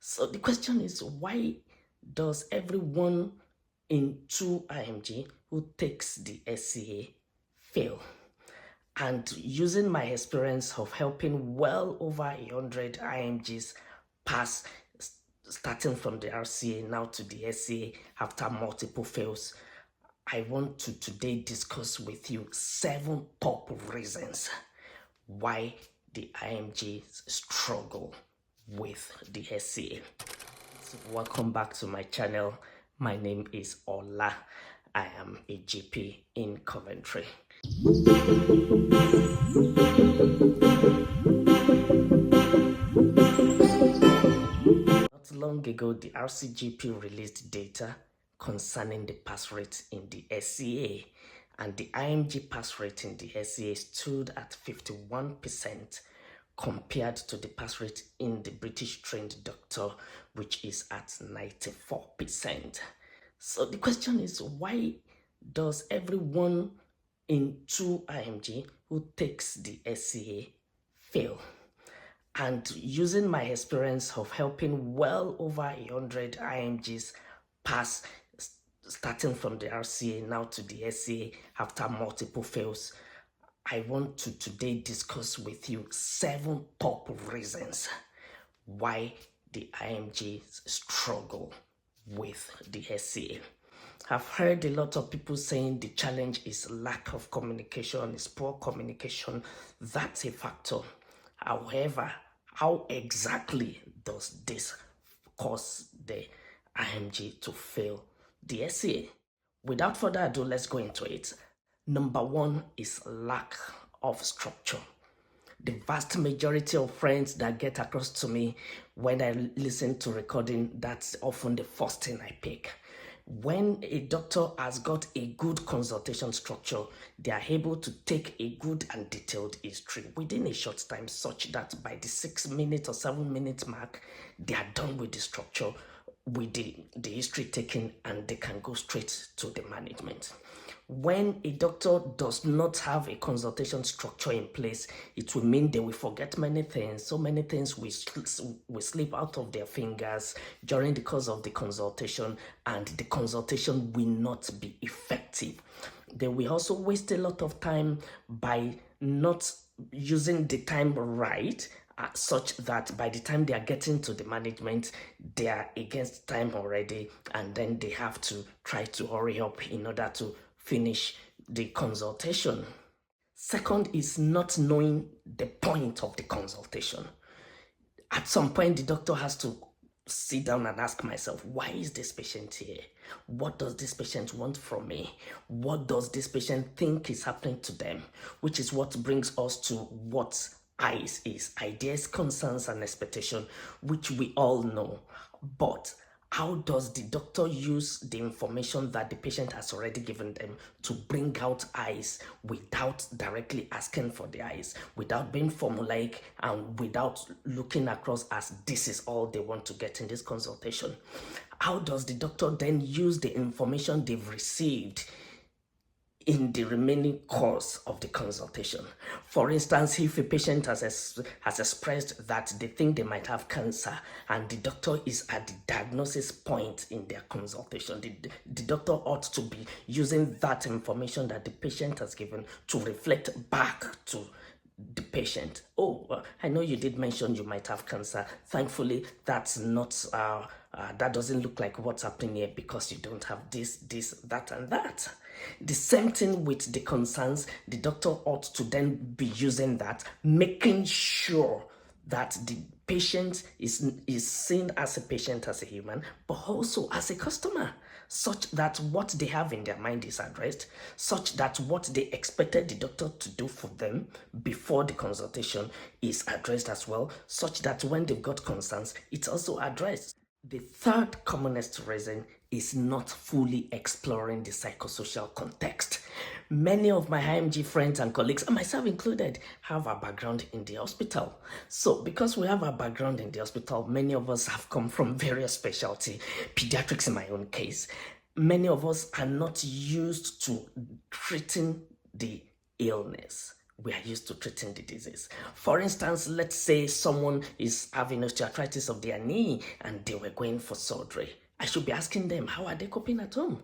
So the question is, why does everyone in 2 IMG who takes the SCA fail? And using my experience of helping well over 100 IMGs pass, starting from the RCA now to the SCA after multiple fails, I want to today discuss with you 7 top reasons why the IMGs struggle with the SCA. So welcome back to my channel. My name is Ola. I am a GP in Coventry. Not long ago, the RCGP released data concerning the pass rate in the SCA, and the IMG pass rate in the SCA stood at 51% compared to the pass rate in the British trained doctor, which is at 94%. So the question is, why does everyone in 2 IMG who takes the SCA fail? And using my experience of helping well over 100 IMGs pass, starting from the RCA now to the SCA after multiple fails, I want to today discuss with you 7 top reasons why the IMGs struggle with the SCA. I've heard a lot of people saying the challenge is lack of communication, is poor communication. That's a factor. However, how exactly does this cause the IMG to fail the SCA? Without further ado, let's go into it. Number 1 is lack of structure. The vast majority of friends that get across to me when I listen to recording, that's often the first thing I pick. When a doctor has got a good consultation structure, they are able to take a good and detailed history within a short time, such that by the 6-minute or 7-minute mark, they are done with the structure, with the history taken, and they can go straight to the management. When a doctor does not have a consultation structure in place, it will mean they will forget many things. So many things will slip out of their fingers during the course of the consultation, and the consultation will not be effective. They will also waste a lot of time by not using the time right, such that by the time they are getting to the management, they are against time already, and then they have to try to hurry up in order to finish the consultation. Second is not knowing the point of the consultation. At some point, the doctor has to sit down and ask myself, why is this patient here? What does this patient want from me? What does this patient think is happening to them? Which is what brings us to what ICE is: ideas, concerns, and expectation, which we all know. But how does the doctor use the information that the patient has already given them to bring out eyes without directly asking for the eyes, without being formulaic, and without looking across as this is all they want to get in this consultation? How does the doctor then use the information they've received in the remaining course of the consultation? For instance, if a patient has expressed that they think they might have cancer, and the doctor is at the diagnosis point in their consultation, the doctor ought to be using that information that the patient has given to reflect back to the patient. Oh, I know you did mention you might have cancer. Thankfully, that's not that doesn't look like what's happening here, because you don't have this, that, and that. The same thing with the concerns. The doctor ought to then be using that, making sure that the patient is seen as a patient, as a human, but also as a customer, such that what they have in their mind is addressed, such that what they expected the doctor to do for them before the consultation is addressed as well, such that when they've got concerns, it's also addressed. The third commonest reason is not fully exploring the psychosocial context. Many of my IMG friends and colleagues, and myself included, have a background in the hospital. So because we have a background in the hospital, many of us have come from various specialty, pediatrics in my own case. Many of us are not used to treating the illness. we are used to treating the disease. For instance, let's say someone is having osteoarthritis of their knee and they were going for surgery. I should be asking them, how are they coping at home?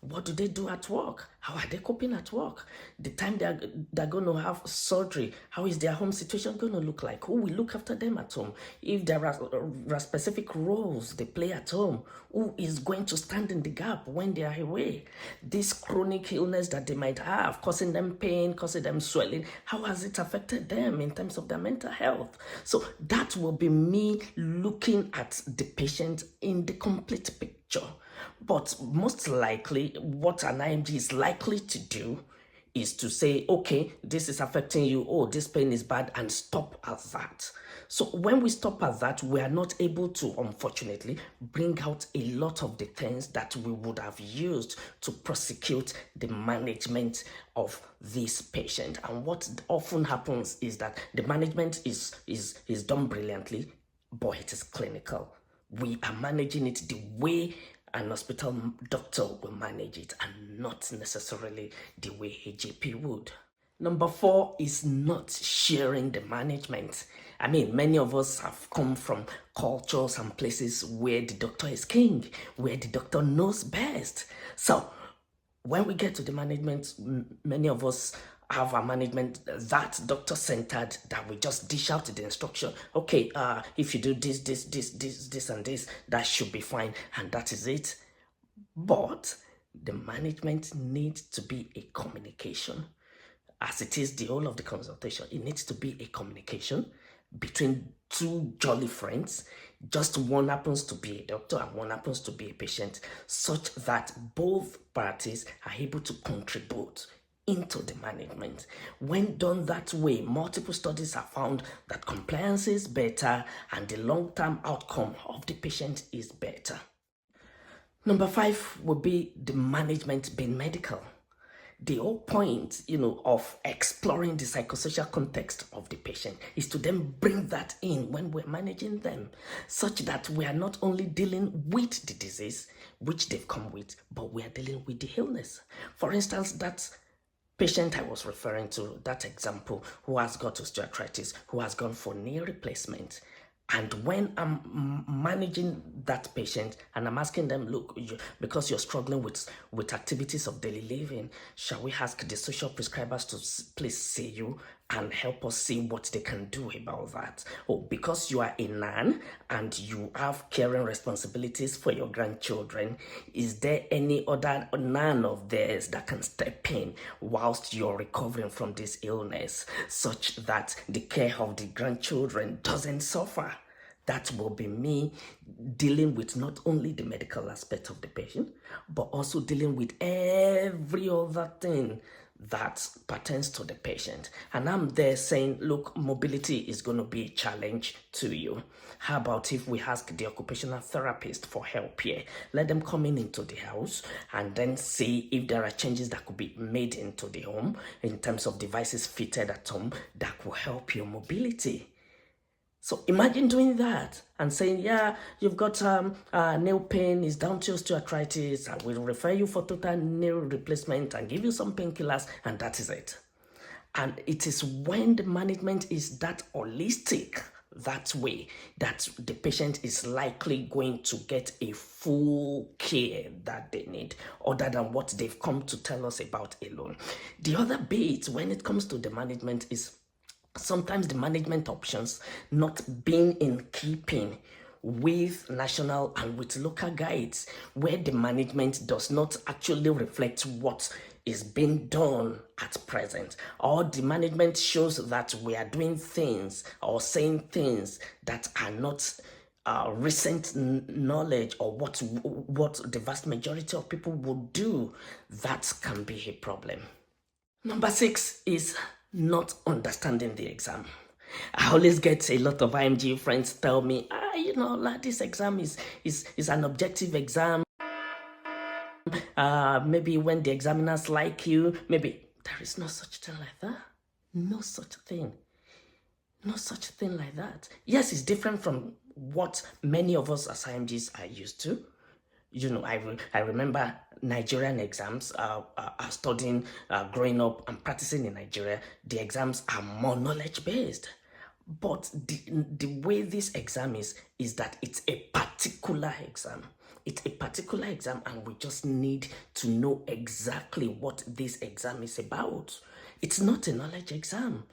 What do they do at work? How are they coping at work? The time they're going to have surgery, how is their home situation going to look like? Who will look after them at home? If there are specific roles they play at home, who is going to stand in the gap when they are away? This chronic illness that they might have, causing them pain, causing them swelling, how has it affected them in terms of their mental health? So that will be me looking at the patient in the complete picture. But most likely, what an IMG is likely to do is to say, okay, this is affecting you, oh, this pain is bad, and stop at that. So when we stop at that, we are not able to, unfortunately, bring out a lot of the things that we would have used to prosecute the management of this patient. And what often happens is that the management is done brilliantly, but it is clinical. We are managing it the way an hospital doctor will manage it and not necessarily the way a GP would. Number 4 is not sharing the management. I mean, many of us have come from cultures and places where the doctor is king, where the doctor knows best. So when we get to the management, many of us have a management that doctor-centered, that we just dish out the instruction. Okay, if you do this, and this, that should be fine, and that is it. But the management needs to be a communication. As it is the whole of the consultation, it needs to be a communication between two jolly friends. Just one happens to be a doctor and one happens to be a patient, such that both parties are able to contribute into the management. When done that way, multiple studies have found that compliance is better and the long-term outcome of the patient is better. Number 5 would be the management being medical. The whole point, of exploring the psychosocial context of the patient is to then bring that in when we're managing them, such that we are not only dealing with the disease, which they've come with, but we are dealing with the illness. For instance, that patient I was referring to, that example, who has got osteoarthritis, who has gone for knee replacement. And when I'm managing that patient and I'm asking them, look, because you're struggling with activities of daily living, shall we ask the social prescribers to please see you and help us see what they can do about that? Oh, because you are a nan and you have caring responsibilities for your grandchildren, is there any other nan of theirs that can step in whilst you're recovering from this illness, such that the care of the grandchildren doesn't suffer? That will be me dealing with not only the medical aspect of the patient, but also dealing with every other thing that pertains to the patient. And I'm there saying, look, mobility is going to be a challenge to you. How about if we ask the occupational therapist for help here? Let them come into the house and then see if there are changes that could be made into the home in terms of devices fitted at home that will help your mobility. So imagine doing that and saying, yeah, you've got nail pain, is down to osteoarthritis, and we'll refer you for total nail replacement and give you some painkillers, and that is it. And it is when the management is that holistic, that way, that the patient is likely going to get a full care that they need, other than what they've come to tell us about alone. The other bit when it comes to the management is sometimes the management options not being in keeping with national and with local guides, where the management does not actually reflect what is being done at present, or the management shows that we are doing things or saying things that are not recent knowledge or what the vast majority of people would do. That can be a problem. Number 6 is not understanding the exam. I always get a lot of IMG friends tell me, this exam is an objective exam. Maybe when the examiners like you, maybe there is no such thing like that. No such thing. No such thing like that. Yes, it's different from what many of us as IMGs are used to. I remember Nigerian exams, studying, growing up and practicing in Nigeria, the exams are more knowledge-based. But the way this exam is that it's a particular exam. It's a particular exam, and we just need to know exactly what this exam is about. It's not a knowledge exam.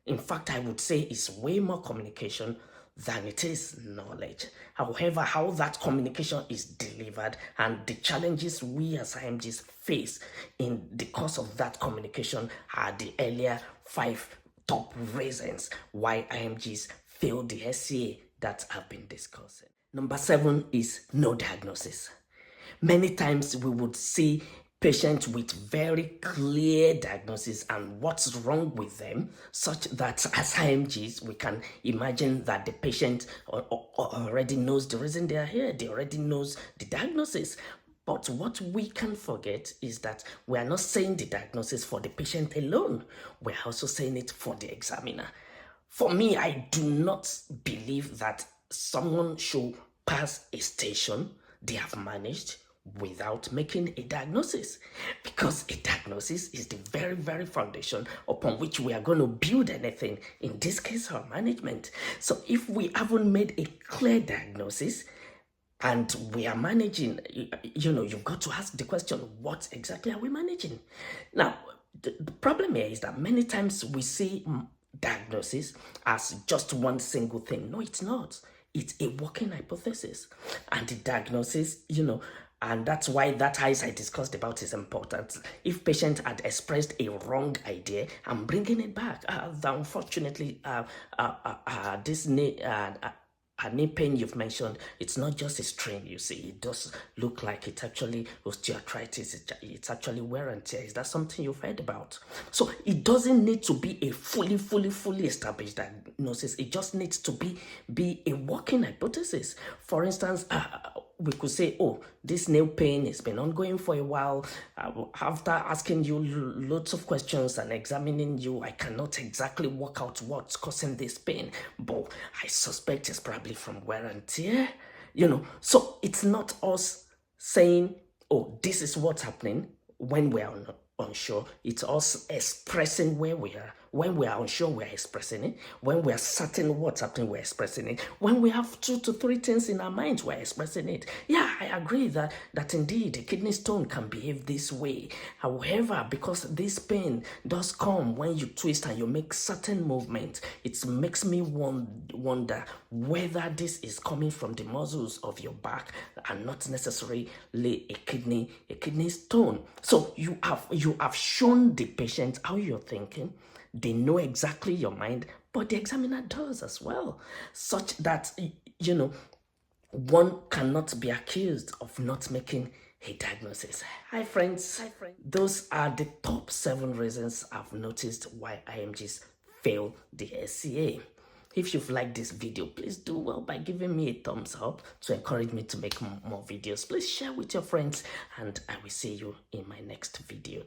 In fact, I would say it's way more communication than it is knowledge. However, how that communication is delivered and the challenges we as IMGs face in the course of that communication are the earlier 5 top reasons why IMGs fail the SCA that I've been discussing. Number 7 is no diagnosis. Many times we would see patients with very clear diagnosis and what's wrong with them, such that as IMGs, we can imagine that the patient already knows the reason they are here. They already knows the diagnosis. But what we can forget is that we are not saying the diagnosis for the patient alone. We're also saying it for the examiner. For me, I do not believe that someone should pass a station they have managed without making a diagnosis, because a diagnosis is the very, very foundation upon which we are going to build anything, in this case, our management. So if we haven't made a clear diagnosis and we are managing, you've got to ask the question, what exactly are we managing? Now, the problem here is that many times we see diagnosis as just one single thing. No, it's not. It's a working hypothesis. And the diagnosis, and that's why that eyes I discussed about is important. If patient had expressed a wrong idea, I'm bringing it back. Unfortunately, this knee pain you've mentioned, it's not just a strain, you see. It does look like it's actually osteoarthritis. It's actually wear and tear. Is that something you've heard about? So it doesn't need to be a fully established diagnosis. It just needs to be a working hypothesis. For instance, we could say, oh, this nail pain has been ongoing for a while. After asking you lots of questions and examining you, I cannot exactly work out what's causing this pain, but I suspect it's probably from wear and tear. So it's not us saying, oh, this is what's happening when we are unsure. It's us expressing where we are. When we are unsure, we're expressing it. When we are certain what's happening, we're expressing it. When we have 2 to 3 things in our minds, we're expressing it. Yeah, I agree that indeed a kidney stone can behave this way. However, because this pain does come when you twist and you make certain movements, it makes me wonder whether this is coming from the muscles of your back and not necessarily a kidney stone. So you have shown the patient how you're thinking. They know exactly your mind, but the examiner does as well, such that, one cannot be accused of not making a diagnosis. Hi friends. Those are the top 7 reasons I've noticed why IMGs fail the SCA. If you've liked this video, please do well by giving me a thumbs up to encourage me to make more videos. Please share with your friends, and I will see you in my next video.